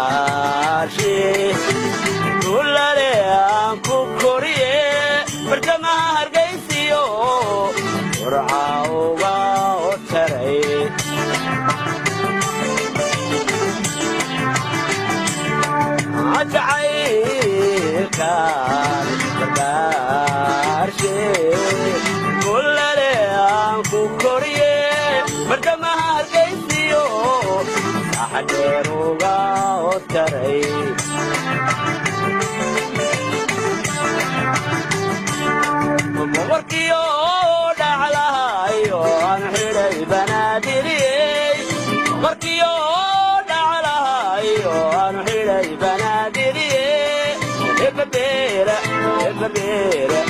barbaarshi dullale aan ku koriye bartamaha hargeysiyo burca uga otaray jacaylkaan barbaarshi dullale aan ku koriye bartamaha hargeysiyo saxdheeruga otaray boqorkiyo dhaclahayo aan xidhay banaadiriyey boqorkiyo dhaclahayo aan xidhay banaadiriyey ebabeera ebabeera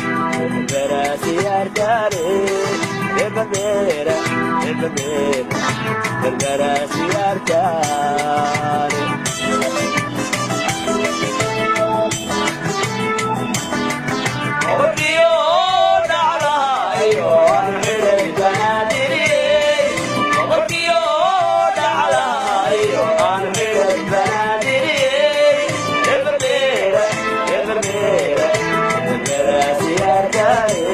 ebabeera siyaartaare ebabeera ebabeera ebabeera siyaartaare boqorkiyo dhaclahayo aan xidhay banaadiriyey boqorkiyo dhaclahayo aan xidhay banaadiriyey ebabeera ebabeera ebabeera siyaartaare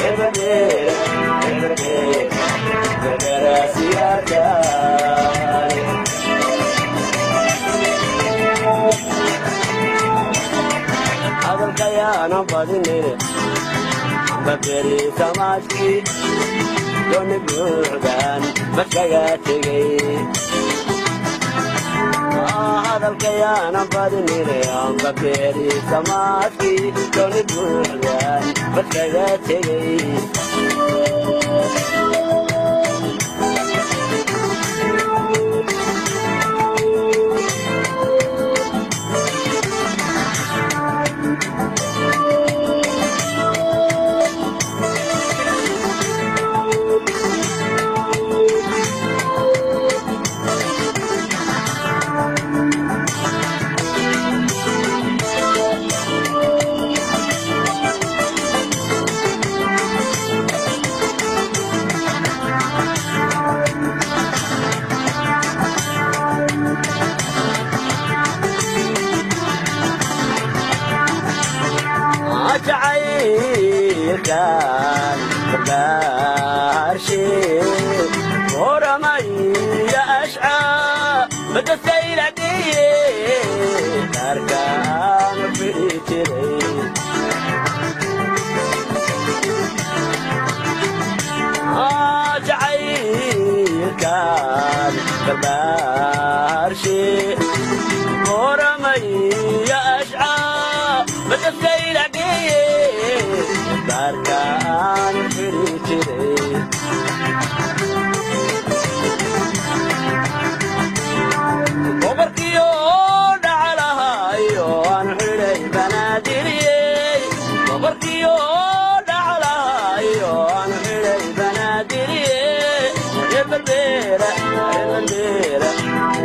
ebabeera ebabeera ebabeera siyaartaare hadalkayaana badinine baberi samaadkii dooni buuxdaan markaga tegey hadalkayaana badinine baberi samaadkii dooni buuxdaan markaga tegey jacaylkaan barbaarshi horamaya ashcaa badasayladhiye daarkaan fidhi jiray jacaylkaan barbaarshi horamaya ashcaa badasayladhiye daarkaan fidhi jiray boqorkiyo dhaclahayo aan xidhay banaadiriyey boqorkiyo dhaclahayo aan xidhay banaadiriyey ebabeera ebabeera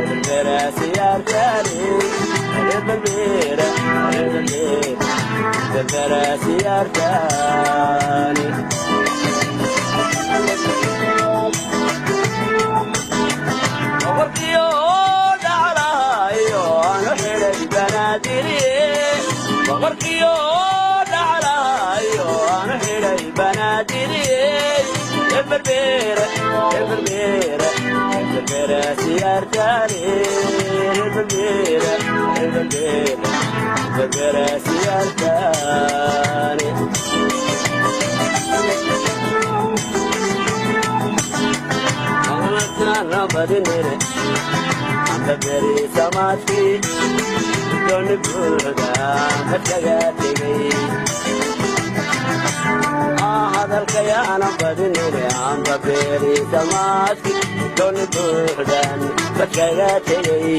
ebabeera siyaartaare ebabeera ebabeera ebabeera siyaartaare boqorkiyo dhaclahayo aan xidhay banaadiriyey boqorkiyo dhaclahayo aan xidhay banaadiriyey ebabeera ebabeera ebabeera siyaartaare ebabeera ebabeera ebabeera siyaartaare hadalkaana badinine baberi samaadkii dooni buuxdaan markaga tegey hadalkayaana badinine baberi samaadkii dooni buuxdaan markaga tegey